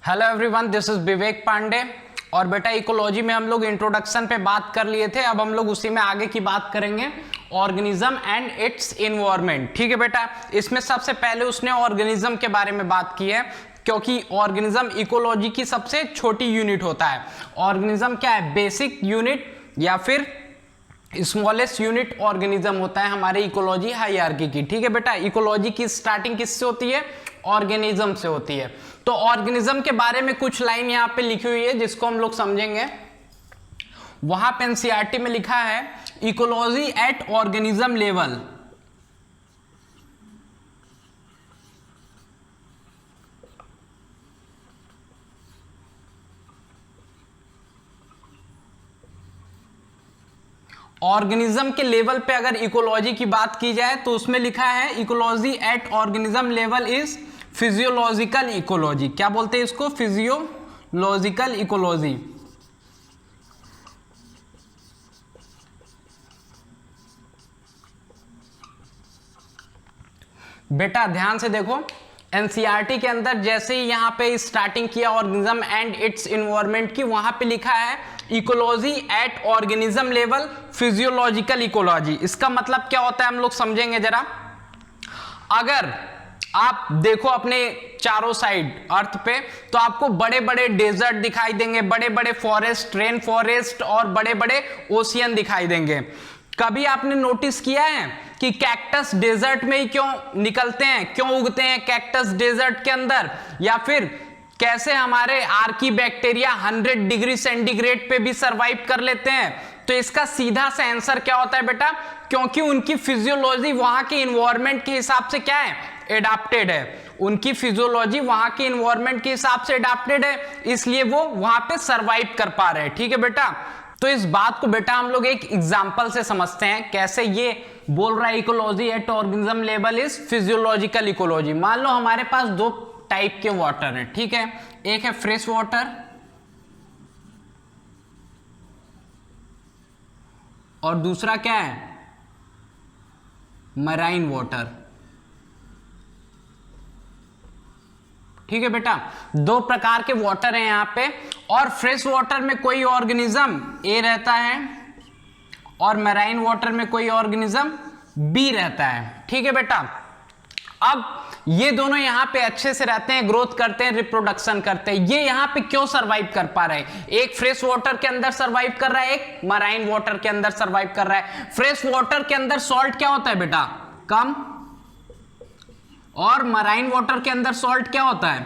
Hello everyone, this is विवेक पांडे। और बेटा ecology में हम लोग इंट्रोडक्शन पे बात कर लिए थे, अब हम लोग उसी में आगे की बात करेंगे ऑर्गेनिज्म एंड इट्स इन्वायरमेंट। ठीक है बेटा, इसमें सबसे पहले उसने ऑर्गेनिज्म के बारे में बात की है क्योंकि ऑर्गेनिज्म इकोलॉजी की सबसे छोटी यूनिट होता है। ऑर्गेनिज्म क्या है? बेसिक यूनिट या फिर स्मॉलेस्ट यूनिट ऑर्गेनिज्म होता है हमारे इकोलॉजी हायरार्की की। ठीक है बेटा, इकोलॉजी की स्टार्टिंग किससे होती है? ऑर्गेनिज्म से होती है। तो ऑर्गेनिज्म के बारे में कुछ लाइन यहां पे लिखी हुई है जिसको हम लोग समझेंगे। वहां पे एनसीईआरटी में लिखा है ecology at organism level. Organism के लेवल पे अगर इकोलॉजी की बात की जाए तो उसमें लिखा है ecology at organism level is physiological ecology. क्या बोलते हैं इसको? Physiological ecology. बेटा ध्यान से देखो, एनसीईआरटी के अंदर जैसे ही यहां पे स्टार्टिंग किया ऑर्गेनिज्म एंड इट्स इन्वायरमेंट की, वहां पे लिखा है ecology at organism level physiological ecology. इसका मतलब क्या होता है हम लोग समझेंगे जरा। अगर आप देखो अपने चारों साइड अर्थ पे तो आपको बड़े बड़े डेजर्ट दिखाई देंगे, बड़े बड़े फॉरेस्ट, रेन फॉरेस्ट और बड़े बड़े ओशियन दिखाई देंगे। कभी आपने नोटिस किया है कि कैक्टस डेजर्ट में ही क्यों निकलते हैं, क्यों उगते हैं कैक्टस डेजर्ट के अंदर? या फिर कैसे हमारे आर्की बैक्टीरिया 100 डिग्री सेंटीग्रेड पे भी सरवाइव कर लेते हैं? तो इसका सीधा सा आंसर क्या होता है बेटा? क्योंकि उनकी फिजियोलॉजी वहां के इन्वायरमेंट के हिसाब से क्या है? एडाप्टेड है। उनकी फिजियोलॉजी वहां के इन्वायरमेंट के हिसाब से एडाप्टेड है, इसलिए वो वहां पे सरवाइव कर पा रहे हैं। ठीक है बेटा, तो इस बात को बेटा हम लोग एक एग्जांपल से समझते हैं कैसे ये बोल रहा है ecology at organism level is physiological ecology. मान लो हमारे पास दो टाइप के वाटर हैं, ठीक है? एक है फ्रेश वाटर और दूसरा क्या है? Marine water. ठीक है बेटा, दो प्रकार के वाटर हैं यहां पे, और फ्रेश वाटर में कोई ऑर्गेनिज्म ए रहता है और मैराइन वाटर में कोई ऑर्गेनिज्म बी रहता है। ठीक है बेटा, अब ये दोनों यहां पे अच्छे से रहते हैं, ग्रोथ करते हैं, रिप्रोडक्शन करते हैं। ये यहां पे क्यों सरवाइव कर पा रहे हैं? एक फ्रेश वाटर के अंदर सरवाइव कर रहा है, एक मराइन वाटर के अंदर सरवाइव कर रहा है। फ्रेश वाटर के अंदर सॉल्ट क्या होता है बेटा? कम, और मराइन वाटर के अंदर सॉल्ट क्या होता है?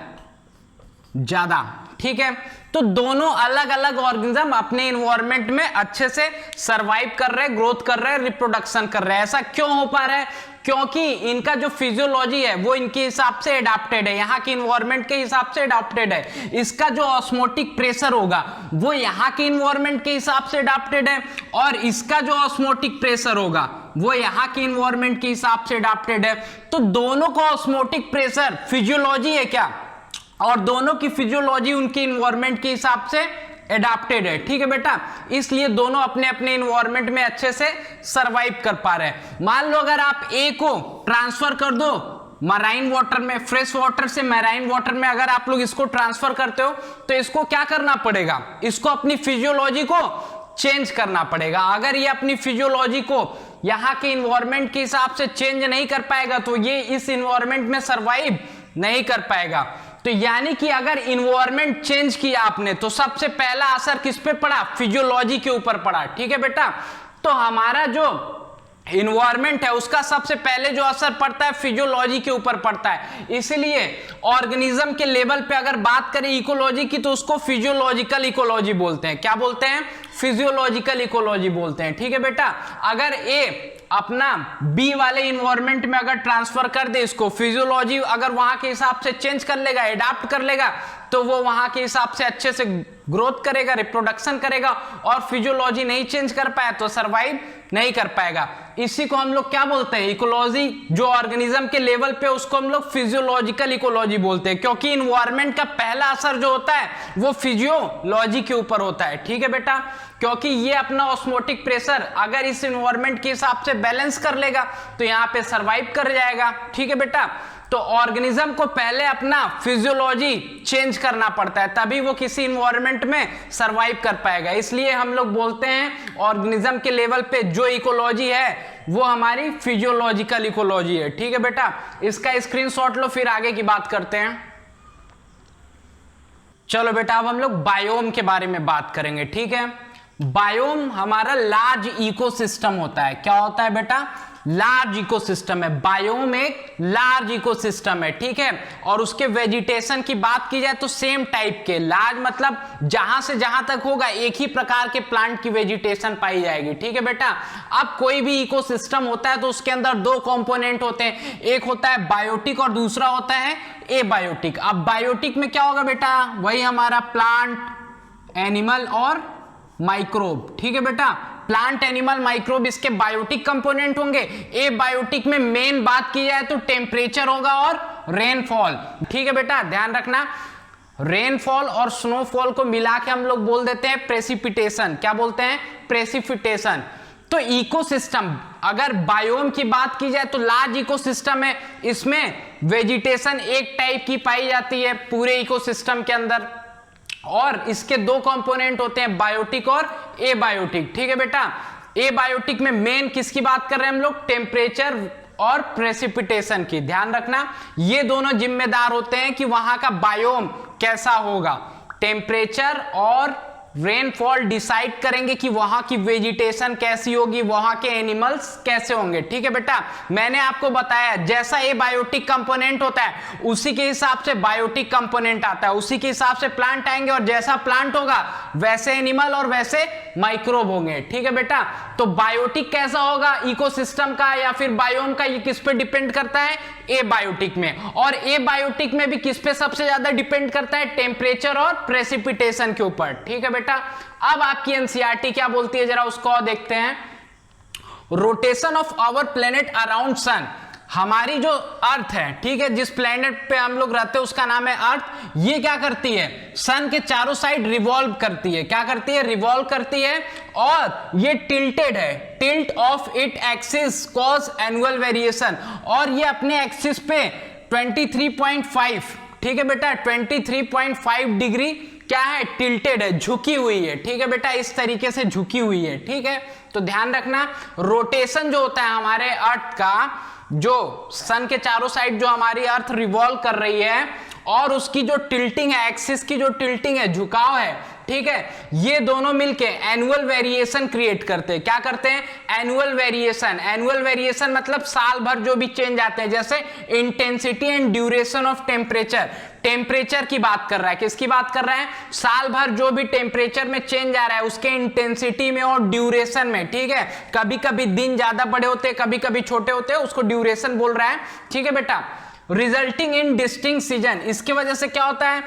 ज्यादा। ठीक है, तो दोनों अलग अलग ऑर्गेनिज्म अपने इन्वायरमेंट में अच्छे से सरवाइव कर रहे हैं, ग्रोथ कर रहे हैं, रिप्रोडक्शन कर रहे हैं। ऐसा क्यों हो पा रहा है? क्योंकि इनका जो फिजियोलॉजी है वो इनके हिसाब से एडाप्टेड है, यहाँ के इन्वायरमेंट के हिसाब से एडाप्टेड है। इसका जो ऑस्मोटिक प्रेशर होगा वो यहाँ के इन्वायरमेंट के हिसाब से एडाप्टेड है, और इसका जो ऑस्मोटिक प्रेशर होगा वो यहाँ के इन्वायरमेंट के हिसाब से एडाप्टेड है। तो दोनों का ऑस्मोटिक प्रेशर फिजियोलॉजी है क्या? और दोनों की फिजियोलॉजी उनके इन्वायरमेंट के हिसाब से एडाप्टेड है। ठीक है बेटा, इसलिए दोनों अपने अपने इन्वायरमेंट में अच्छे से सरवाइव कर पा रहे हैं। मान लो अगर आप ए को ट्रांसफर कर दो मराइन वाटर में, फ्रेश वाटर से मैराइन वाटर में अगर आप लोग इसको ट्रांसफर करते हो तो इसको क्या करना पड़ेगा? इसको अपनी फिजियोलॉजी को चेंज करना पड़ेगा। अगर ये अपनी फिजियोलॉजी को यहाँ के इन्वायरमेंट के हिसाब से चेंज नहीं कर पाएगा तो ये इस इन्वायरमेंट में सरवाइव नहीं कर पाएगा। तो यानी कि अगर इन्वायरमेंट चेंज किया आपने तो सबसे पहला असर किस पे पड़ा? फिजियोलॉजी के ऊपर पड़ा। ठीक है बेटा, तो हमारा जो इन्वायरमेंट है उसका सबसे पहले जो असर पड़ता है फिजियोलॉजी के ऊपर पड़ता है। इसलिए ऑर्गेनिज्म के लेवल पे अगर बात करें इकोलॉजी की तो उसको फिजियोलॉजिकल इकोलॉजी बोलते हैं। क्या बोलते हैं? फिजियोलॉजिकल इकोलॉजी बोलते हैं। ठीक है बेटा, अगर ए अपना बी वाले इन्वायरमेंट में अगर ट्रांसफर कर दे इसको, फिजियोलॉजी अगर वहां के हिसाब से चेंज कर लेगा, एडाप्ट कर लेगा, तो वो वहां के हिसाब से अच्छे से ग्रोथ करेगा, रिप्रोडक्शन करेगा। और फिजियोलॉजी नहीं चेंज कर पाया तो सरवाइव नहीं कर पाएगा। इसी को हम लोग क्या बोलते हैं? इकोलॉजी जो ऑर्गेनिज्म के लेवल पे उसको हम लोग फिजियोलॉजिकल इकोलॉजी बोलते हैं, क्योंकि इन्वायरमेंट का पहला असर जो होता है वो फिजियोलॉजी के ऊपर होता है। ठीक है बेटा, क्योंकि ये अपना ऑस्मोटिक प्रेशर अगर इस इन्वायरमेंट के हिसाब से बैलेंस कर लेगा तो यहाँ पे सरवाइव कर जाएगा। ठीक है बेटा, तो ऑर्गेनिज्म को पहले अपना फिजियोलॉजी चेंज करना पड़ता है, तभी वो किसी इन्वायरमेंट में सरवाइव कर पाएगा। इसलिए हम लोग बोलते हैं ऑर्गेनिज्म के लेवल पे जो इकोलॉजी है वो हमारी फिजियोलॉजिकल इकोलॉजी है। ठीक है बेटा, इसका स्क्रीनशॉट लो, फिर आगे की बात करते हैं। चलो बेटा, अब हम लोग बायोम के बारे में बात करेंगे। ठीक है, बायोम हमारा लार्ज इकोसिस्टम होता है। क्या होता है बेटा? लार्ज इकोसिस्टम है। बायोम एक लार्ज इकोसिस्टम है। ठीक है, और उसके वेजिटेशन की बात की जाए तो सेम टाइप के, लार्ज मतलब जहां से जहां तक होगा एक ही प्रकार के प्लांट की वेजिटेशन पाई जाएगी। ठीक है बेटा, अब कोई भी इकोसिस्टम होता है तो उसके अंदर दो कंपोनेंट होते हैं, एक होता है बायोटिक और दूसरा होता है एबायोटिक। अब बायोटिक में क्या होगा बेटा? वही हमारा प्लांट, एनिमल और माइक्रोब। ठीक है बेटा, प्लांट, एनिमल, माइक्रोब इसके बायोटिक कंपोनेंट होंगे। ए बायोटिक में मेन बात की जाए तो टेम्परेचर होगा और रेनफॉल। ठीक है बेटा, ध्यान रखना, रेनफॉल और स्नोफॉल को मिला के हम लोग बोल देते हैं प्रेसिपिटेशन। क्या बोलते हैं? प्रेसिपिटेशन। तो इकोसिस्टम, अगर बायोम की बात की जाए तो लार्ज इकोसिस्टम है, इसमें वेजिटेशन एक टाइप की पाई जाती है पूरे इकोसिस्टम के अंदर, और इसके दो कंपोनेंट होते हैं बायोटिक और एबायोटिक। ठीक है बेटा, एबायोटिक में मेन किसकी बात कर रहे हैं हम लोग? टेम्परेचर और प्रेसिपिटेशन की। ध्यान रखना, ये दोनों जिम्मेदार होते हैं कि वहां का बायोम कैसा होगा। टेम्परेचर और रेनफॉल डिसाइड करेंगे कि वहां की वेजिटेशन कैसी होगी, वहां के एनिमल्स कैसे होंगे। ठीक है बेटा, मैंने आपको बताया जैसा एबायोटिक कंपोनेंट होता है उसी के हिसाब से बायोटिक कंपोनेंट आता है, उसी के हिसाब से प्लांट आएंगे, और जैसा प्लांट होगा वैसे एनिमल और वैसे माइक्रोब होंगे। ठीक है बेटा, तो बायोटिक कैसा होगा इकोसिस्टम का या फिर बायोम का, ये किस पे डिपेंड करता है? एबायोटिक में। और एबायोटिक में भी किस पे सबसे ज्यादा डिपेंड करता है? टेम्परेचर और प्रेसिपिटेशन के ऊपर। ठीक है बेटा, अब आपकी एनसीईआरटी क्या बोलती है जरा उसको देखते हैं। Rotation of our planet around sun, हमारी जो अर्थ है, ठीक है, जिस प्लेनेट पे हम लोग रहते हैं उसका नाम है अर्थ। ये क्या करती है? सन के चारों साइड रिवॉल्व करती है। क्या करती है? रिवॉल्व करती है, और ये टिल्टेड है। Tilt of it axis cause annual variation, और ये अपने एक्सिस पे 23.5, ठीक है बेटा, 23.5 डिग्री क्या है? टिल्टेड है, झुकी हुई है। ठीक है बेटा, इस तरीके से झुकी हुई है। ठीक है, तो ध्यान रखना, रोटेशन जो होता है हमारे अर्थ का, जो सन के चारों साइड जो हमारी अर्थ रिवॉल्व कर रही है, और उसकी जो टिल्टिंग है, एक्सिस की जो टिल्टिंग है, झुकाव है, ठीक है, ये दोनों मिलके एनुअल वेरिएशन क्रिएट करते हैं। क्या करते हैं? Annual variation. एनुअल वेरिएशन मतलब साल भर जो भी चेंज आते हैं, जैसे intensity and duration of temperature. Temperature की बात कर रहा है, किसकी बात कर रहा है? साल भर जो भी टेम्परेचर में चेंज आ रहा है उसके इंटेंसिटी में और ड्यूरेशन में। ठीक है, कभी कभी दिन ज्यादा बड़े होते हैं, कभी कभी छोटे होते हैं, उसको ड्यूरेशन बोल रहा है। ठीक है बेटा, रिजल्टिंग इन डिस्टिंक्ट सीजन, इसकी वजह से क्या होता है?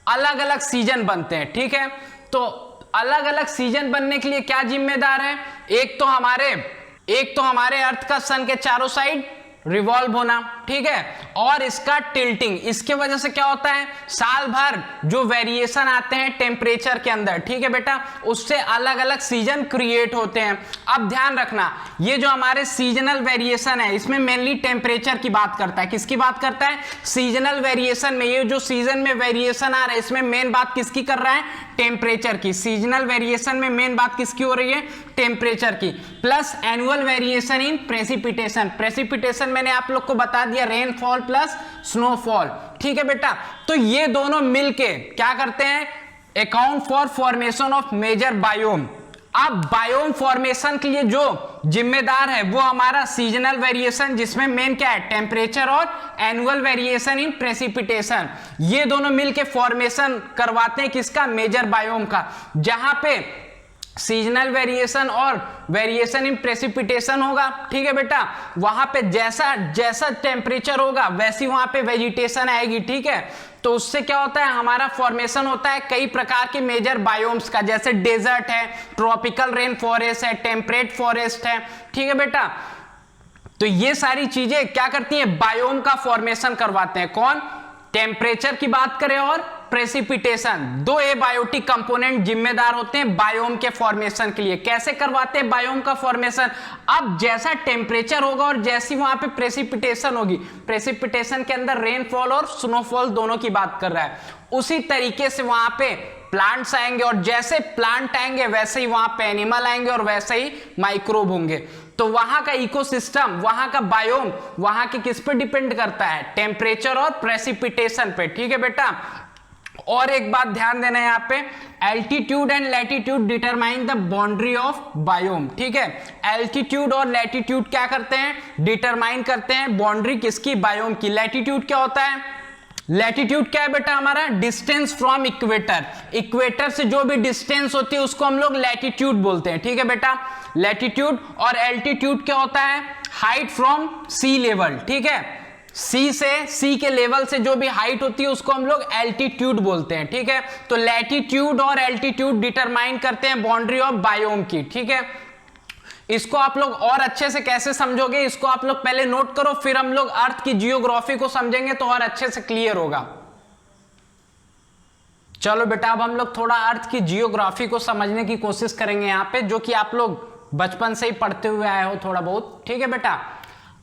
अलग अलग सीजन बनते हैं। ठीक है, तो अलग अलग सीजन बनने के लिए क्या जिम्मेदार है? एक तो हमारे अर्थ का सन के चारों साइड रिवॉल्व होना, ठीक है, और इसका टिल्टिंग। इसके वजह से क्या होता है? साल भर जो वेरिएशन आते हैं टेम्परेचर के अंदर, ठीक है बेटा, उससे अलग अलग सीजन क्रिएट होते हैं। अब ध्यान रखना, ये जो हमारे सीजनल वेरिएशन है इसमें मेनली टेम्परेचर की बात करता है। किसकी बात करता है? सीजनल वेरिएशन में। ये जो सीजन में वेरिएशन आ रहा है इसमें मेन बात किसकी कर रहा है? टेम्परेचर की। सीजनल वेरिएशन में मेन बात किसकी हो रही है? टेम्परेचर की। Plus annual variation in precipitation. Precipitation मैंने आप लोग को बता दिया, रेनफॉल प्लस स्नोफॉल। ठीक है बेटा, तो ये दोनों मिलके क्या करते हैं? Account for formation of major biome. अब बायोम फॉर्मेशन के लिए जो जिम्मेदार है वो हमारा सीजनल वेरिएशन, जिसमें मेन क्या है? टेम्परेचर, और एनुअल वेरिएशन इन प्रेसिपिटेशन। ये दोनों मिलके फॉर्मेशन करवाते हैं किसका? मेजर बायोम का। जहां पे सीजनल वेरिएशन और वेरिएशन इन प्रेसिपिटेशन होगा, ठीक है बेटा, वहां पे जैसा जैसा टेम्परेचर होगा वैसी वहां पे वेजिटेशन आएगी। ठीक है, तो उससे क्या होता है? हमारा फॉर्मेशन होता है कई प्रकार के मेजर बायोम्स का, जैसे डेजर्ट है, ट्रॉपिकल रेन फॉरेस्ट है, टेम्परेट फॉरेस्ट है। ठीक है बेटा, तो ये सारी चीजें क्या करती हैं? बायोम का फॉर्मेशन करवाते हैं। कौन? टेम्परेचर की बात करें और प्रेसिपिटेशन, दो एबायोटिक कंपोनेंट जिम्मेदार होते हैं बायोम के फॉर्मेशन के लिए। कैसे करवाते हैं बायोम का फॉर्मेशन? अब जैसा टेम्परेचर होगा और जैसी वहां पे प्रेसिपिटेशन होगी, प्रेसिपिटेशन के अंदर रेनफॉल और स्नोफॉल दोनों की बात कर रहा है, उसी तरीके से वहां पे प्लांट्स आएंगे, और जैसे प्लांट आएंगे वैसे ही वहां पे एनिमल आएंगे और वैसे ही माइक्रोब होंगे। तो वहां का इकोसिस्टम, वहां का बायोम, वहां के किस पे डिपेंड करता है? टेम्परेचर और प्रेसिपिटेशन पे। ठीक है बेटा, और एक बात ध्यान देना है यहाँ पे, altitude and latitude determine the boundary of biome. ठीक है, एल्टीट्यूड और लैटिट्यूड क्या करते हैं? डिटरमाइन करते हैं बाउंड्री किसकी? बायोम की। लैटिट्यूड क्या होता है? लैटिट्यूड क्या है बेटा हमारा? Distance from equator. इक्वेटर से जो भी डिस्टेंस होती है उसको हम लोग लैटिट्यूड बोलते हैं। ठीक है बेटा, लैटिट्यूड। और एल्टीट्यूड क्या होता है? Height from sea level. ठीक है, सी के लेवल से जो भी हाइट होती है उसको हम लोग एल्टीट्यूड बोलते हैं। ठीक है, तो लैटिट्यूड और एल्टीट्यूड डिटरमाइन करते हैं बाउंड्री ऑफ बायोम की। ठीक है, इसको आप लोग और अच्छे से कैसे समझोगे, इसको आप लोग पहले नोट करो, फिर हम लोग अर्थ की जियोग्राफी को समझेंगे तो और अच्छे से क्लियर होगा। चलो बेटा, अब हम लोग थोड़ा अर्थ की जियोग्राफी को समझने की कोशिश करेंगे यहाँ पे, जो कि आप लोग बचपन से ही पढ़ते हुए आए हो थोड़ा बहुत। ठीक है बेटा,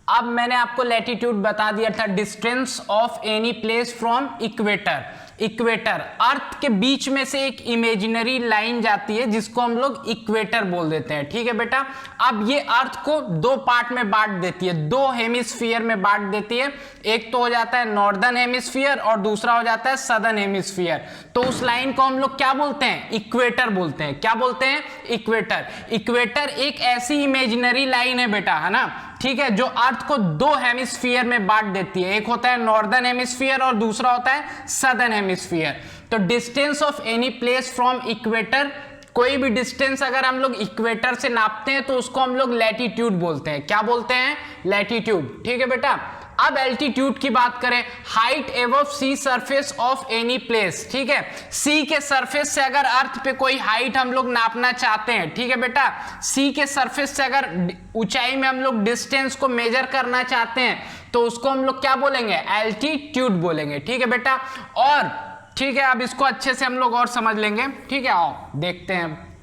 अब मैंने आपको लैटिट्यूड बता दिया था, distance of any place from equator. Equator, earth के बीच में से एक इमेजिनरी लाइन जाती है जिसको हम लोग इक्वेटर बोल देते हैं। ठीक है बेटा, अब ये अर्थ को दो पार्ट में बांट देती है, दो हेमिस्फीयर में बांट देती है। एक तो हो जाता है नॉर्दर्न हेमिस्फीयर और दूसरा हो जाता है सदर्न हेमिस्फीयर। तो उस लाइन को हम लोग क्या बोलते हैं? इक्वेटर बोलते हैं। क्या बोलते हैं? इक्वेटर। इक्वेटर एक ऐसी इमेजिनरी लाइन है बेटा, है ना, ठीक है, जो अर्थ को दो हेमिस्फीयर में बांट देती है। एक होता है नॉर्दर्न हेमिस्फीयर और दूसरा होता है सदर्न हेमिस्फीयर। तो distance of any place from equator, कोई भी डिस्टेंस अगर हम लोग इक्वेटर से नापते हैं तो उसको हम लोग लैटिट्यूड बोलते हैं। क्या बोलते हैं? लैटिट्यूड। ठीक है बेटा, अब एल्टीट्यूड की बात करें, height above sea surface of any place. ठीक है, सी के सरफेस से अगर अर्थ पे कोई हाइट हम लोग नापना चाहते हैं, ठीक है बेटा, सी के सरफेस से अगर ऊंचाई में हम लोग डिस्टेंस को मेजर करना चाहते हैं तो उसको हम लोग क्या बोलेंगे? एल्टीट्यूड बोलेंगे। ठीक है बेटा, और ठीक है, अब इसको अच्छे से हम लोग और समझ लेंगे। ठीक है, आओ देखते हैं।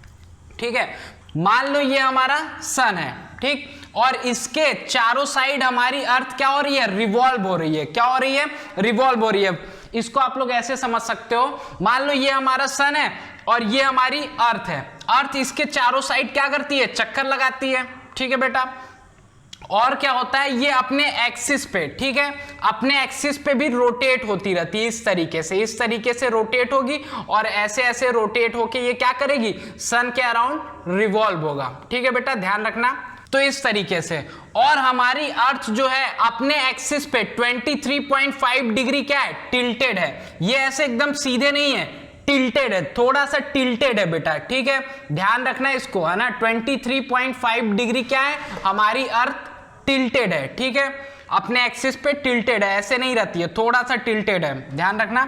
ठीक है, मान लो ये हमारा सन है, ठीक, और इसके चारों साइड हमारी अर्थ क्या हो रही है? रिवॉल्व हो रही है। क्या हो रही है? रिवॉल्व हो रही है। इसको आप लोग ऐसे समझ सकते हो, मान लो ये हमारा सन है और ये हमारी अर्थ है। अर्थ इसके चारों साइड क्या करती है? चक्कर लगाती है। ठीक है बेटा, और क्या होता है? ये अपने एक्सिस पे, ठीक है, अपने एक्सिस पे भी रोटेट होती रहती है। इस तरीके से रोटेट होगी और ऐसे ऐसे रोटेट होके ये क्या करेगी? सन के अराउंड रिवॉल्व होगा। ठीक है बेटा, ध्यान रखना। तो इस तरीके से, और हमारी अर्थ जो है अपने एक्सिस पे 23.5 डिग्री क्या है? टिल्टेड है। ये ऐसे एकदम सीधे नहीं है, टिल्टेड है, थोड़ा सा टिल्टेड है बेटा। ठीक है, ध्यान रखना इसको, है ना। 23.5 डिग्री क्या है? हमारी अर्थ टिल्टेड है। ठीक है, अपने एक्सिस पे टिल्टेड है, ऐसे नहीं रहती है, थोड़ा सा टिल्टेड है, ध्यान रखना।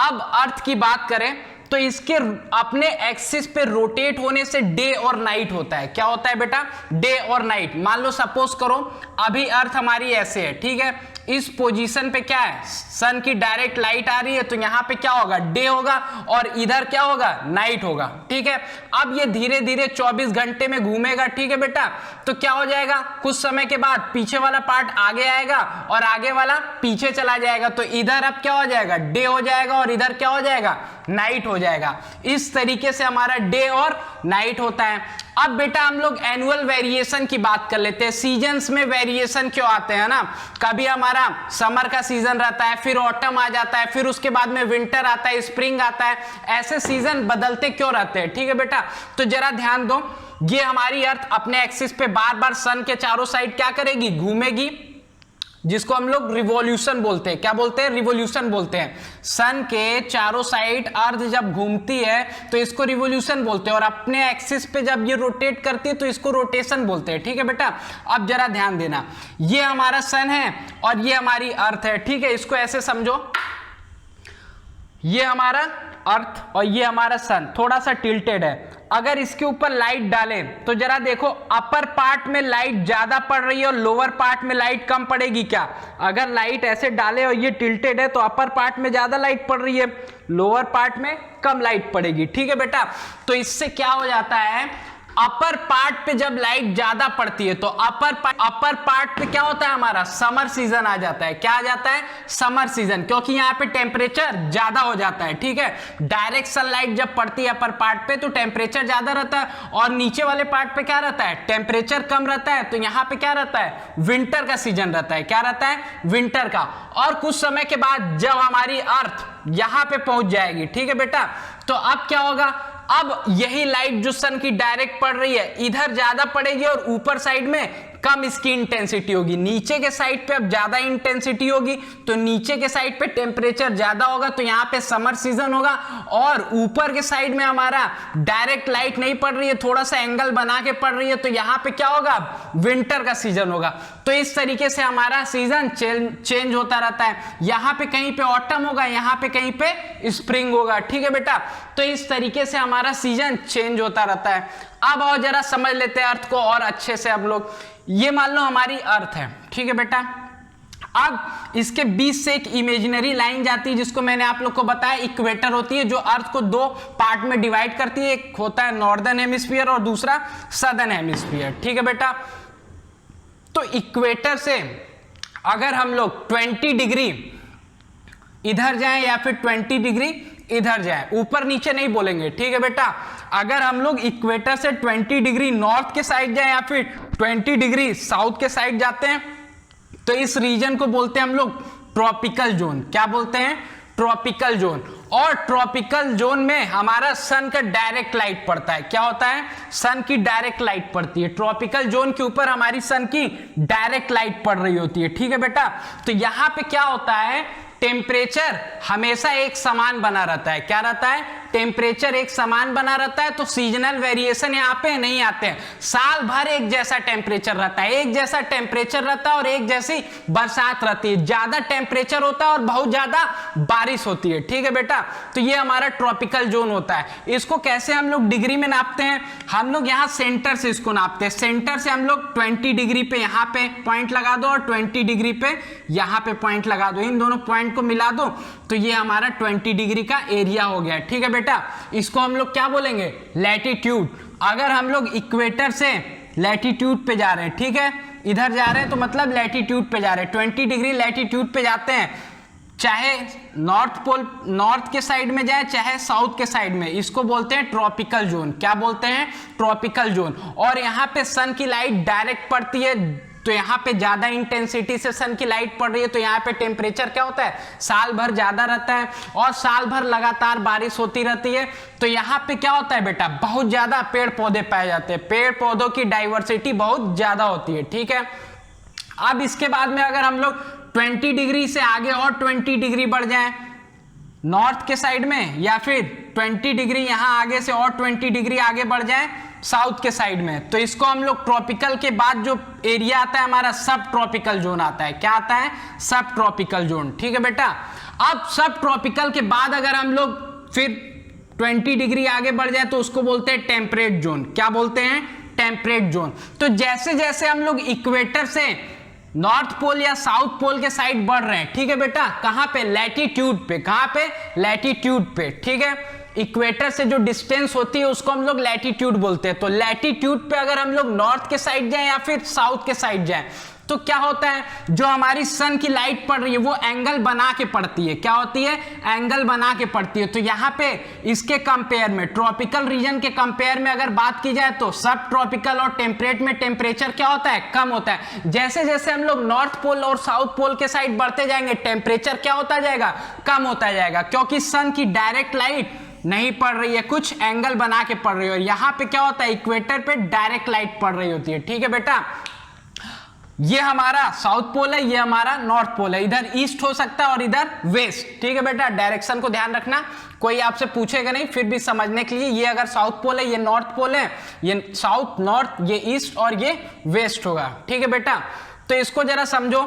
अब अर्थ की बात करें तो इसके अपने एक्सिस पे रोटेट होने से डे और नाइट होता है। क्या होता है बेटा? डे और नाइट। मान लो सपोज करो अभी अर्थ हमारी ऐसे है, ठीक है, इस पोजीशन पे क्या है? सन की डायरेक्ट लाइट आ रही है, तो यहां पे क्या होगा? डे होगा, और इधर क्या होगा? नाइट होगा। ठीक है, अब ये धीरे धीरे 24 घंटे में घूमेगा। ठीक है बेटा, तो क्या हो जाएगा? कुछ समय के बाद पीछे वाला पार्ट आगे आएगा और आगे वाला पीछे चला जाएगा। तो इधर अब क्या हो जाएगा? डे हो जाएगा, और इधर क्या हो जाएगा? नाइट हो जाएगा। इस तरीके से हमारा डे और नाइट होता है। अब बेटा हम लोग एनुअल वेरिएशन की बात कर लेते हैं। सीजन्स में वेरिएशन क्यों आते हैं ना, कभी हमारा समर का सीजन रहता है, फिर ऑटम आ जाता है, फिर उसके बाद में विंटर आता है, स्प्रिंग आता है, ऐसे सीजन बदलते क्यों रहते हैं? ठीक है बेटा, तो जरा ध्यान दो, ये हमारी अर्थ अपने एक्सिस पे बार बार सन के चारों साइड क्या करेगी? घूमेगी, जिसको हम लोग रिवॉल्यूशन बोलते हैं। क्या बोलते हैं? रिवॉल्यूशन बोलते हैं। सन के चारों साइड अर्थ जब घूमती है तो इसको रिवॉल्यूशन बोलते हैं, और अपने एक्सिस पे जब ये रोटेट करती है तो इसको रोटेशन बोलते हैं। ठीक है बेटा, अब जरा ध्यान देना, ये हमारा सन है और ये हमारी अर्थ है। ठीक है, इसको ऐसे समझो, ये हमारा अर्थ और ये हमारा सन थोड़ा सा टिल्टेड है। अगर इसके ऊपर लाइट डालें तो जरा देखो, अपर पार्ट में लाइट ज्यादा पड़ रही है और लोअर पार्ट में लाइट कम पड़ेगी क्या? अगर लाइट ऐसे डाले और ये टिल्टेड है तो अपर पार्ट में ज्यादा लाइट पड़ रही है, लोअर पार्ट में कम लाइट पड़ेगी। ठीक है बेटा, तो इससे क्या हो जाता है, अपर पार्ट पे जब लाइट ज्यादा पड़ती है तो अपर पार्ट पे क्या होता है, हमारा समर सीजन आ जाता है। क्या आ जाता है? समर सीजन, क्योंकि यहाँ पे टेम्परेचर ज्यादा हो जाता है। ठीक है, डायरेक्ट सनलाइट जब पड़ती है अपर पार्ट पे तो टेम्परेचर ज्यादा रहता है, और नीचे वाले पार्ट पे क्या रहता है, टेम्परेचर कम रहता है। तो यहाँ पे क्या रहता है, विंटर का सीजन रहता है। क्या रहता है? विंटर का। और कुछ समय के बाद जब हमारी अर्थ यहां पे पहुंच जाएगी, ठीक है बेटा, तो अब क्या होगा, अब यही लाइट जो सन की डायरेक्ट पड़ रही है इधर ज्यादा पड़ेगी और ऊपर साइड में कम इसकी इंटेंसिटी होगी। नीचे के साइड पे अब ज्यादा इंटेंसिटी होगी तो नीचे के साइड पे टेम्परेचर ज्यादा होगा, तो यहाँ पे समर सीजन होगा। और ऊपर के साइड में हमारा डायरेक्ट लाइट नहीं पड़ रही है, थोड़ा सा एंगल बना के पड़ रही है, तो यहाँ पे क्या होगा, विंटर का सीजन होगा। तो इस तरीके से हमारा सीजन चेंज होता रहता है। यहाँ पे कहीं पे ऑटम होगा, यहाँ पे कहीं पे स्प्रिंग होगा। ठीक है बेटा, तो इस तरीके से हमारा सीजन चेंज होता रहता है। अब और जरा समझ लेते हैं अर्थ को और अच्छे से हम लोग। ये मान लो हमारी अर्थ है, ठीक है बेटा। अब इसके बीच से एक इमेजिनरी लाइन जाती है जिसको मैंने आप लोग को बताया इक्वेटर होती है, जो अर्थ को दो पार्ट में डिवाइड करती है। एक होता है नॉर्दर्न हेमिस्फीयर और दूसरा सदर्न हेमिस्फीयर। ठीक है बेटा, तो इक्वेटर से अगर हम लोग 20 डिग्री इधर जाएं या फिर 20 डिग्री इधर जाए, ऊपर नीचे नहीं बोलेंगे। ठीक है बेटा, अगर हम लोग इक्वेटर से 20 डिग्री नॉर्थ के साइड जाए या फिर 20 डिग्री साउथ के साइड जाते हैं तो इस रीजन को बोलते हैं हम लोग ट्रॉपिकल जोन। क्या बोलते हैं? Tropical zone. और ट्रॉपिकल जोन में हमारा सन का डायरेक्ट लाइट पड़ता है। क्या होता है? सन की डायरेक्ट लाइट पड़ती है। ट्रॉपिकल जोन के ऊपर हमारी सन की डायरेक्ट लाइट पड़ रही होती है। ठीक है बेटा, तो यहां पे क्या होता है, टेम्परेचर हमेशा एक समान बना रहता है। क्या रहता है? टेम्परेचर एक समान बना रहता है, तो सीजनल वेरिएशन यहाँ पे नहीं आते हैं। साल भर एक जैसा टेम्परेचर रहता है, एक जैसा टेम्परेचर रहता है और एक जैसी बरसात रहती है। ज्यादा टेम्परेचर होता है और बहुत ज्यादा बारिश होती है। ठीक है बेटा, तो ये हमारा ट्रॉपिकल जोन होता है। इसको कैसे हम लोग डिग्री में नापते हैं? हम लोग यहाँ सेंटर से इसको नापते हैं। सेंटर से हम लोग 20 डिग्री पे यहाँ पे पॉइंट लगा दो और 20 डिग्री पे यहाँ पे पॉइंट लगा दो, इन दोनों पॉइंट को मिला दो तो ये हमारा 20 डिग्री का एरिया हो गया। ठीक है बेटा, इसको हम लोग क्या बोलेंगे? लैटिट्यूड। अगर हम लोग इक्वेटर से लैटिट्यूड पे जा रहे हैं, ठीक है, इधर जा रहे हैं तो मतलब लैटिट्यूड पे जा रहे हैं, 20 डिग्री लैटिट्यूड पे जाते हैं, चाहे नॉर्थ पोल नॉर्थ के साइड में जाए चाहे साउथ के साइड में, इसको बोलते हैं ट्रॉपिकल जोन। क्या बोलते हैं? Tropical zone. और यहाँ पे सन की लाइट डायरेक्ट पड़ती है तो यहाँ पे ज्यादा इंटेंसिटी से सन की लाइट पड़ रही है, तो यहाँ पे टेम्परेचर क्या होता है, साल भर ज्यादा रहता है और साल भर लगातार बारिश होती रहती है। तो यहाँ पे क्या होता है बेटा, बहुत ज्यादा पेड़ पौधे पाए जाते हैं, पेड़ पौधों की डाइवर्सिटी बहुत ज्यादा होती है। ठीक है, अब इसके बाद में अगर हम लोग 20 डिग्री से आगे और 20 डिग्री बढ़ जाए नॉर्थ के साइड में, या फिर 20 डिग्री यहाँ आगे से और 20 डिग्री आगे बढ़ जाए साउथ के साइड में, तो इसको हम लोग ट्रॉपिकल के बाद जो एरिया आता है हमारा सब ट्रॉपिकल जोन आता है। क्या आता है? सब ट्रॉपिकल जोन। ठीक है बेटा, अब सब ट्रॉपिकल के बाद अगर हम लोग फिर 20 डिग्री आगे बढ़ जाए तो उसको बोलते हैं टेम्परेट जोन। क्या बोलते हैं? Temperate zone. तो जैसे जैसे हम लोग इक्वेटर से नॉर्थ पोल या साउथ पोल के साइड बढ़ रहे हैं, ठीक है बेटा, कहां पे? लैटिट्यूड पे। कहां पे? लैटिट्यूड पे। ठीक है, इक्वेटर से जो डिस्टेंस होती है उसको हम लोग लैटिट्यूड बोलते हैं। तो लैटिट्यूड पे अगर हम लोग नॉर्थ के साइड जाएं या फिर साउथ के साइड जाएं तो क्या होता है, जो हमारी सन की लाइट पड़ रही है वो एंगल बना के पड़ती है। क्या होती है? एंगल बना के पड़ती है। तो यहाँ पे इसके कंपेयर में, ट्रॉपिकल रीजन के कंपेयर में अगर बात की जाए तो सब ट्रॉपिकल और टेम्परेट में टेम्परेचर क्या होता है? कम होता है। जैसे जैसे हम लोग नॉर्थ पोल और साउथ पोल के साइड बढ़ते जाएंगे टेम्परेचर क्या होता जाएगा? कम होता जाएगा, क्योंकि सन की डायरेक्ट लाइट नहीं पड़ रही है, कुछ एंगल बना के पड़ रही है। और यहाँ पे क्या होता है, इक्वेटर पे डायरेक्ट लाइट पड़ रही होती है। ठीक है बेटा, ये हमारा साउथ पोल है, ये हमारा नॉर्थ पोल है, इधर ईस्ट हो सकता है और इधर वेस्ट। ठीक है बेटा, डायरेक्शन को ध्यान रखना, कोई आपसे पूछेगा नहीं, फिर भी समझने के लिए, ये अगर साउथ पोल है, ये नॉर्थ पोल है, ये साउथ नॉर्थ, ये ईस्ट और ये वेस्ट होगा। ठीक है बेटा, तो इसको जरा समझो।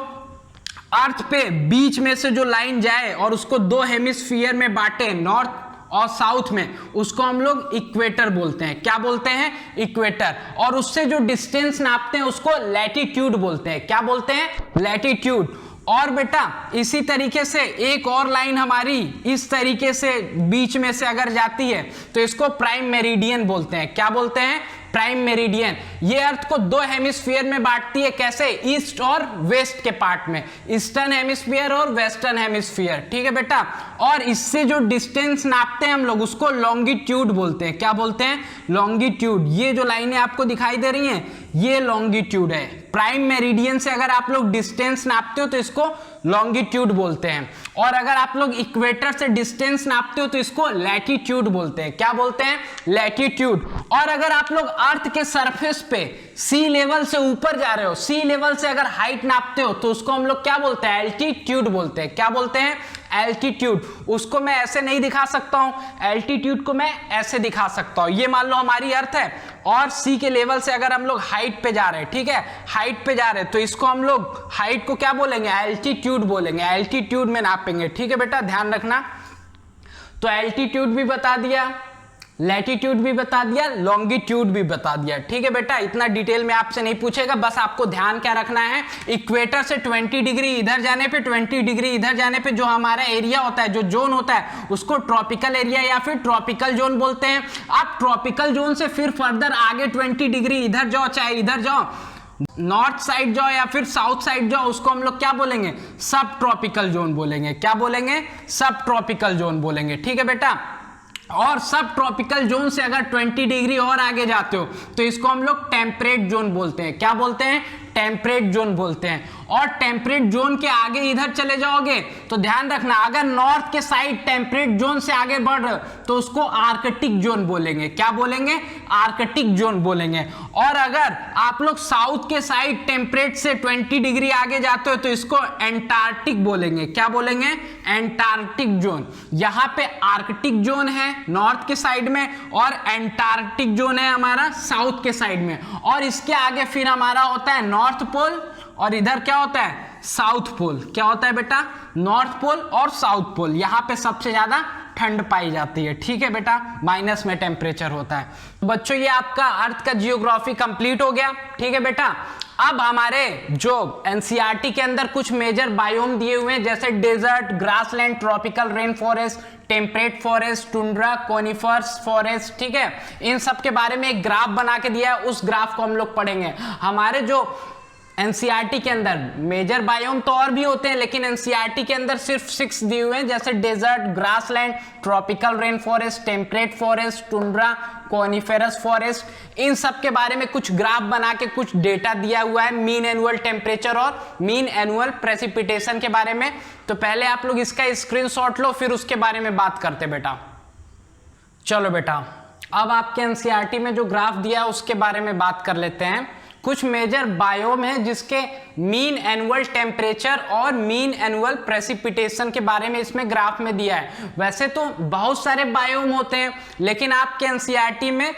अर्थ पे बीच में से जो लाइन जाए और उसको दो हेमिस्फीयर में बांटे, नॉर्थ और साउथ में, उसको हम लोग इक्वेटर बोलते हैं। क्या बोलते हैं? इक्वेटर। और उससे जो डिस्टेंस नापते हैं उसको लैटिट्यूड बोलते हैं। क्या बोलते हैं? लैटिट्यूड। और बेटा इसी तरीके से एक और लाइन हमारी इस तरीके से बीच में से अगर जाती है तो इसको प्राइम मेरिडियन बोलते हैं। क्या बोलते हैं? Prime meridian. ये अर्थ को दो हेमिस्फीयर में बांटती है। कैसे? ईस्ट और वेस्ट के पार्ट में, ईस्टर्न हेमिस्फीयर और वेस्टर्न हेमिस्फीयर। ठीक है बेटा। और इससे जो डिस्टेंस नापते हैं हम लोग उसको लॉन्गिट्यूड बोलते हैं। क्या बोलते हैं? लॉन्गिट्यूड। ये जो लाइनें आपको दिखाई दे रही हैं ये लॉन्गिट्यूड है। प्राइम मेरिडियन से अगर आप लोग डिस्टेंस नापते हो तो इसको लॉन्गिट्यूड बोलते हैं। और अगर आप लोग इक्वेटर से डिस्टेंस नापते हो तो इसको लैटिट्यूड बोलते हैं। क्या बोलते हैं? लैटिट्यूड। और अगर आप लोग अर्थ के सरफेस पे सी लेवल से ऊपर जा रहे हो, सी लेवल से अगर हाइट नापते हो तो उसको हम लोग क्या बोलते हैं? एल्टीट्यूड बोलते हैं। क्या बोलते हैं? एल्टीट्यूड। उसको मैं ऐसे नहीं दिखा सकता हूं, एल्टीट्यूड को मैं ऐसे दिखा सकता हूं। ये मान लो हमारी अर्थ है और सी के लेवल से अगर हम लोग हाइट पे जा रहे हैं, ठीक है, हाइट पे जा रहे हैं तो इसको हम लोग हाइट को क्या बोलेंगे? एल्टीट्यूड बोलेंगे। एल्टीट्यूड में नापेंगे। ठीक है बेटा, ध्यान रखना। तो एल्टीट्यूड भी बता दिया, लैटिट्यूड भी बता दिया, लॉन्गिट्यूड भी बता दिया। ठीक है बेटा, इतना डिटेल में आपसे नहीं पूछेगा, बस आपको ध्यान क्या रखना है, इक्वेटर से 20 डिग्री इधर जाने पे, 20 डिग्री इधर जाने पे जो हमारा एरिया होता है, जो जोन होता है, उसको ट्रॉपिकल एरिया या फिर ट्रॉपिकल जोन बोलते हैं। आप ट्रॉपिकल जोन से फिर फर्दर आगे 20 डिग्री इधर जाओ, चाहे इधर जाओ, नॉर्थ साइड जाओ या फिर साउथ साइड जाओ, उसको हम लोग क्या बोलेंगे? सब ट्रॉपिकल जोन बोलेंगे। क्या बोलेंगे? सब ट्रॉपिकल जोन बोलेंगे। ठीक है बेटा। और सब ट्रॉपिकल जोन से अगर 20 डिग्री और आगे जाते हो तो इसको हम लोग टेम्परेट जोन बोलते हैं। क्या बोलते हैं? टेम्परेट जोन बोलते हैं। और टेम्परेट जोन के आगे इधर चले जाओगे तो ध्यान रखना, अगर नॉर्थ के साइड टेम्परेट जोन से आगे बढ़ रहे तो उसको आर्कटिक जोन बोलेंगे। क्या बोलेंगे? आर्कटिक जोन बोलेंगे। और अगर आप लोग साउथ के साइड टेम्परेट से 20 डिग्री आगे जाते हो तो इसको एंटार्क्टिक बोलेंगे। क्या बोलेंगे? Antarctic zone. यहां पे आर्कटिक जोन है नॉर्थ के साइड में और एंटार्क्टिक जोन है हमारा साउथ के साइड में। और इसके आगे फिर हमारा होता है नॉर्थ पोल और इधर क्या होता है? South pole. क्या होता है बेटा? नॉर्थ पोल और साउथ पोल। यहां पे सबसे ज्यादा ठंड पाई जाती है। ठीक है बेटा, माइनस में टेम्परेचर होता है। बच्चों ये आपका अर्थ का जियोग्राफी कंप्लीट हो गया। ठीक है बेटा। अब हमारे जो एनसीईआरटी के अंदर कुछ मेजर बायोम दिए हुए हैं, जैसे desert, grassland, tropical rain forest, temperate forest, tundra, conifers forest. ठीक है, इन सब के बारे में एक ग्राफ बना के दिया है, उस ग्राफ को हम लोग पढ़ेंगे। हमारे जो एनसीईआरटी के अंदर मेजर बायोम तो और भी होते हैं, लेकिन एनसीईआरटी के अंदर सिर्फ 6 दिए हुए हैं, जैसे desert, grassland, tropical rain forest, temperate forest, tundra, coniferous forest. इन सब के बारे में कुछ ग्राफ बना के कुछ डेटा दिया हुआ है, मीन एनुअल टेम्परेचर और मीन एनुअल प्रेसिपिटेशन के बारे में। तो पहले आप लोग इसका स्क्रीनशॉट लो, फिर उसके बारे में बात करते बेटा। चलो बेटा, अब आपके एनसीईआरटी में जो ग्राफ दिया है उसके बारे में बात कर लेते हैं। कुछ मेजर बायोम है जिसके मीन एनुअल टेम्परेचर और मीन एनुअल प्रेसिपिटेशन के बारे में इसमें ग्राफ में दिया है। वैसे तो बहुत सारे बायोम होते हैं, लेकिन आपके एनसीईआरटी में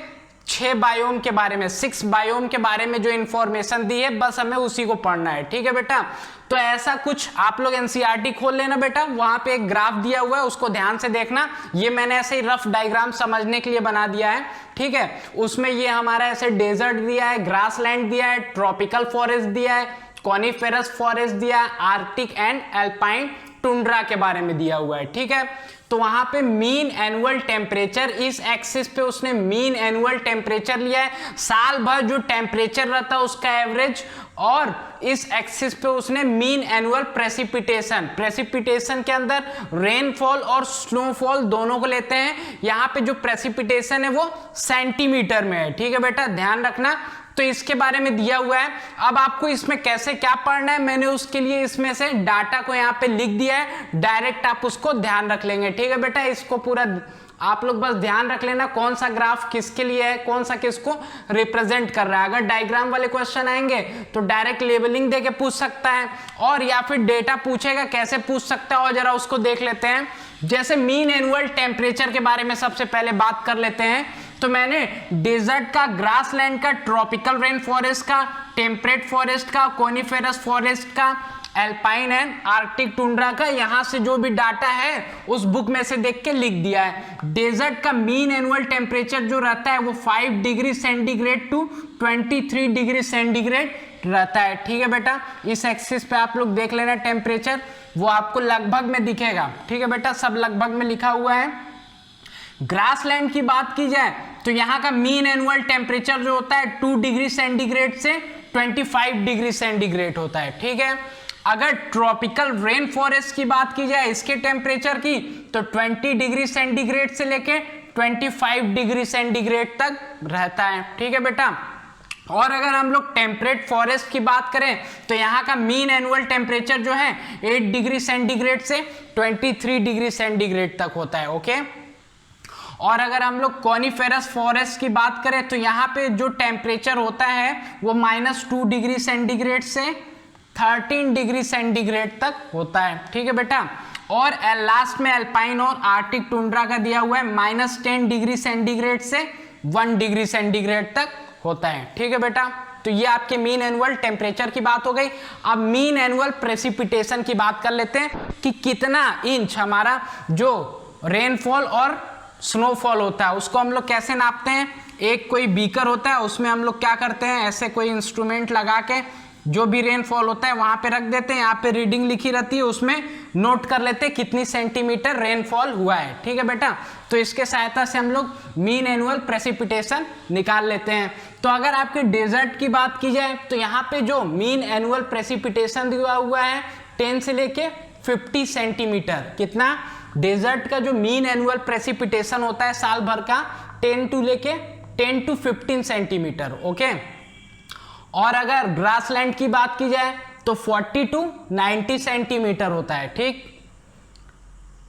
6 बायोम के बारे में, 6 बायोम के बारे में जो इंफॉर्मेशन दी है, बस हमें उसी को पढ़ना है। ठीक है बेटा। तो ऐसा कुछ आप लोग एनसीईआरटी खोल लेना बेटा, वहां पे एक ग्राफ दिया हुआ है, उसको ध्यान से देखना। ये मैंने ऐसे ही रफ डायग्राम समझने के लिए बना दिया है। ठीक है, उसमें ये हमारा ऐसे डेजर्ट दिया है, ग्रासलैंड दिया है, ट्रॉपिकल फॉरेस्ट दिया है, कॉनिफेरस फॉरेस्ट दिया है, आर्कटिक एंड एल्पाइन टुंड्रा के बारे में दिया हुआ है। ठीक है, तो वहां पे मीन एनुअल टेम्परेचर, इस एक्सिस पे उसने मीन एनुअल टेम्परेचर लिया है, साल भर जो टेम्परेचर रहता है उसका एवरेज, और इस एक्सिस पे उसने मीन एनुअल प्रेसिपिटेशन, प्रेसिपिटेशन के अंदर रेनफॉल और स्नोफॉल दोनों को लेते हैं। यहाँ पे जो प्रेसिपिटेशन है वो सेंटीमीटर में है। ठीक है बेटा, ध्यान रखना। तो इसके बारे में दिया हुआ है। अब आपको इसमें कैसे क्या पढ़ना है, मैंने उसके लिए इसमें से डाटा को यहाँ पे लिख दिया है, डायरेक्ट आप उसको ध्यान रख लेंगे। ठीक है बेटा, इसको पूरा आप लोग बस ध्यान रख लेना, कौन सा ग्राफ किसके लिए है, कौन सा किसको रिप्रेजेंट कर रहा है। अगर डायग्राम वाले क्वेश्चन आएंगे तो डायरेक्ट लेबलिंग देके पूछ सकता है, और या फिर डेटा पूछेगा, कैसे पूछ सकता है और जरा उसको देख लेते हैं। जैसे मीन एनुअल टेम्परेचर के बारे में सबसे पहले बात कर लेते हैं। तो मैंने डेजर्ट का, ग्रासलैंड का, ट्रॉपिकल रेन फॉरेस्ट का, टेम्परेट फॉरेस्ट का, कोनिफेरस फॉरेस्ट का, एल्पाइन एंड आर्कटिक टुंड्रा का, यहां से जो भी डाटा है उस बुक में से देख के लिख दिया है। डेजर्ट का मीन एनुअल टेम्परेचर जो रहता है वो 5 degree centigrade to 23 degree centigrade रहता है। ठीक है बेटा, इस एक्सिस पे आप लोग देख लेना टेम्परेचर, वो आपको लगभग में दिखेगा। ठीक है बेटा, सब लगभग में लिखा हुआ है। ग्रासलैंड की बात की जाए तो यहाँ का मीन एनुअल टेम्परेचर जो होता है 2 डिग्री सेंटीग्रेड से 25 डिग्री सेंटीग्रेड होता है। ठीक है, अगर ट्रॉपिकल रेन फॉरेस्ट की बात की जाए इसके टेम्परेचर की, तो 20 डिग्री सेंटीग्रेड से लेके 25 डिग्री सेंटीग्रेड तक रहता है। ठीक है बेटा, और अगर हम लोग टेम्परेट फॉरेस्ट की बात करें तो यहाँ का मीन एनुअल टेम्परेचर जो है 8 डिग्री सेंटीग्रेड से 23 डिग्री सेंटीग्रेड तक होता है। ओके, और अगर हम लोग कॉनिफेरस फॉरेस्ट की बात करें तो यहाँ पे जो टेम्परेचर होता है वो -2 डिग्री सेंटीग्रेड से 13 डिग्री सेंटीग्रेड तक होता है। ठीक है बेटा, और लास्ट में अल्पाइन और आर्कटिक टुंड्रा का दिया हुआ है -10 डिग्री सेंटीग्रेड से 1 डिग्री सेंटीग्रेड तक होता है। ठीक है बेटा, तो ये आपके मीन एनुअल टेम्परेचर की बात हो गई। अब मीन एनुअल प्रेसिपिटेशन की बात कर लेते हैं कि कितना इंच हमारा जो रेनफॉल और स्नोफॉल होता है उसको हम लोग कैसे नापते हैं। एक कोई बीकर होता है, उसमें हम लोग क्या करते हैं, ऐसे कोई इंस्ट्रूमेंट लगा के जो भी रेनफॉल होता है वहां पे रख देते हैं, यहाँ पे रीडिंग लिखी रहती है, उसमें नोट कर लेते हैं कितनी सेंटीमीटर रेनफॉल हुआ है। ठीक है बेटा, तो इसके सहायता से हम लोग मीन एनुअल प्रेसिपिटेशन निकाल लेते हैं। तो अगर आपके डेजर्ट की बात की जाए तो यहाँ पे जो मीन एनुअल प्रेसिपिटेशन दिया हुआ है 10 से लेके 50 सेंटीमीटर, कितना डेजर्ट का जो मीन एनुअल प्रेसिपिटेशन होता है साल भर का 10 to 15 सेंटीमीटर। ओके, और अगर ग्रासलैंड की बात की जाए तो 40 to 90 सेंटीमीटर होता है। ठीक,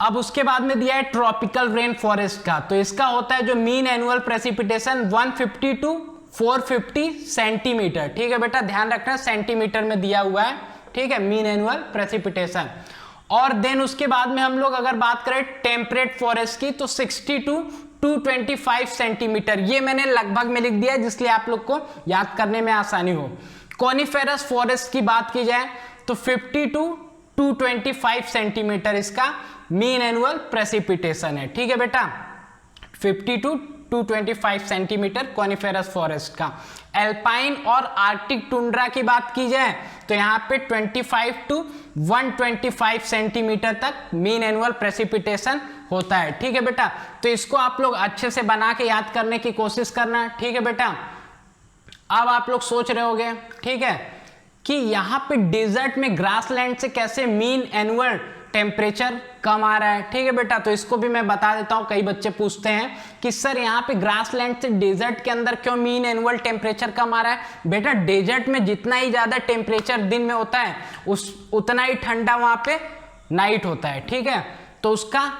अब उसके बाद में दिया है ट्रॉपिकल रेन फॉरेस्ट का, तो इसका होता है जो mean annual precipitation 150 to 450 centimetre. ठीक है बेटा, ध्यान रखना सेंटीमीटर में दिया हुआ है। ठीक है, मीन एनुअल प्रेसिपिटेशन। और देन उसके बाद में हम लोग अगर बात करें टेम्परेट फॉरेस्ट की तो 60 to 225 सेंटीमीटर, ये मैंने लगभग में लिख दिया है जिसलिए आप लोग को याद करने में आसानी हो। कॉनिफेरस फॉरेस्ट की बात की जाए तो 50 to 225 सेंटीमीटर इसका मीन एनुअल प्रेसिपिटेशन है। ठीक है बेटा, 50 to 225 सेंटीमीटर कॉनिफेरस फॉरेस्ट का। एल्पाइन और आर्कटिक टुंड्रा की बात की जाए तो यहाँ पे 25 to 125 सेंटीमीटर तक मीन एनुअल प्रेसिपिटेशन होता है। ठीक है बेटा, तो इसको आप लोग अच्छे से बना के याद करने की कोशिश करना। ठीक है बेटा, अब आप लोग सोच रहे होंगे ठीक है कि यहाँ पे डेजर्ट में ग्रासलैंड से कैसे मीन एनुअल टेम्परेचर कम आ रहा है। ठीक है बेटा, तो इसको भी मैं बता देता हूं। कई बच्चे पूछते हैं कि सर यहाँ पे ग्रासलैंड से डेजर्ट के अंदर क्यों मीन एनुअल टेम्परेचर कम आ रहा है। बेटा, डेजर्ट में जितना ही ज्यादा टेम्परेचर दिन में होता है उतना ही ठंडा वहां पे नाइट होता है। ठीक है, तो उसका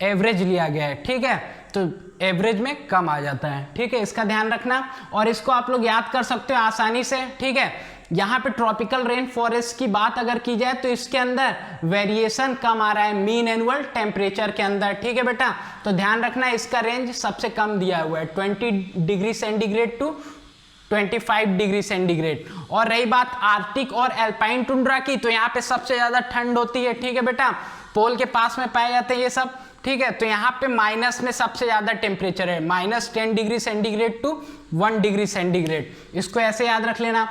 एवरेज लिया गया है। ठीक है, तो एवरेज में कम आ जाता है। ठीक है, इसका ध्यान रखना और इसको आप लोग याद कर सकते हो आसानी से। ठीक है, यहाँ पे ट्रॉपिकल रेन फॉरेस्ट की बात अगर की जाए तो इसके अंदर वेरिएशन कम आ रहा है मीन एनुअल टेम्परेचर के अंदर। ठीक है बेटा, तो ध्यान रखना इसका रेंज सबसे कम दिया हुआ है 20 degree centigrade to 25 degree centigrade. और रही बात आर्कटिक और एल्पाइन टुंड्रा की, तो यहाँ पे सबसे ज्यादा ठंड होती है। ठीक है बेटा, पोल के पास में पाए जाते हैं ये सब। ठीक है, तो यहाँ पे माइनस में सबसे ज्यादा टेम्परेचर है -10 degree centigrade to 1 degree centigrade. इसको ऐसे याद रख लेना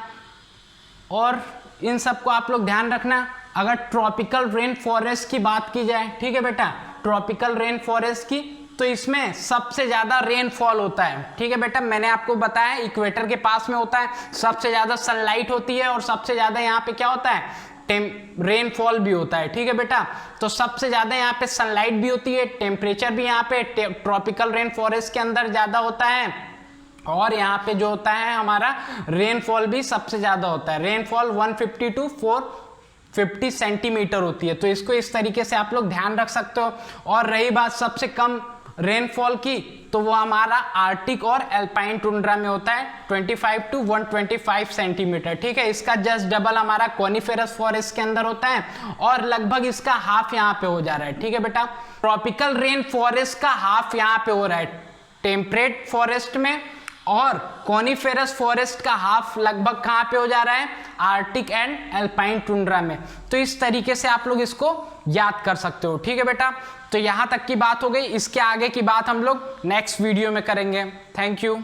और इन सबको आप लोग ध्यान रखना। अगर ट्रॉपिकल रेन फॉरेस्ट की बात की जाए, ठीक है बेटा, ट्रॉपिकल रेन फॉरेस्ट की, तो इसमें सबसे ज्यादा रेनफॉल होता है। ठीक है बेटा, मैंने आपको बताया इक्वेटर के पास में होता है, सबसे ज्यादा सनलाइट होती है और सबसे ज्यादा यहाँ पे क्या होता है रेनफॉल भी होता है। ठीक है बेटा, तो सबसे ज्यादा यहाँ पे सनलाइट भी होती है, टेम्परेचर भी यहाँ पे ट्रॉपिकल रेन फॉरेस्ट के अंदर ज्यादा होता है और यहाँ पे जो होता है हमारा रेनफॉल भी सबसे ज्यादा होता है। रेनफॉल 150 to 450 सेंटीमीटर होती है। तो इसको इस तरीके से आप लोग ध्यान रख सकते हो। और रही बात सबसे कम रेनफॉल की, तो वो हमारा आर्कटिक और एल्पाइन टुंड्रा में होता है 25 to 125 सेंटीमीटर। ठीक है, इसका जस्ट डबल हमारा कॉनिफेरस फॉरेस्ट के अंदर होता है और लगभग इसका हाफ यहाँ पे हो जा रहा है। ठीक है बेटा, ट्रॉपिकल रेन फॉरेस्ट का हाफ यहाँ पे हो रहा है टेम्परेट फॉरेस्ट में और कॉनिफेरस फॉरेस्ट का हाफ लगभग कहां पे हो जा रहा है, आर्टिक एंड एल्पाइन टुंड्रा में। तो इस तरीके से आप लोग इसको याद कर सकते हो, ठीक है बेटा। तो यहां तक की बात हो गई, इसके आगे की बात हम लोग नेक्स्ट वीडियो में करेंगे। Thank you.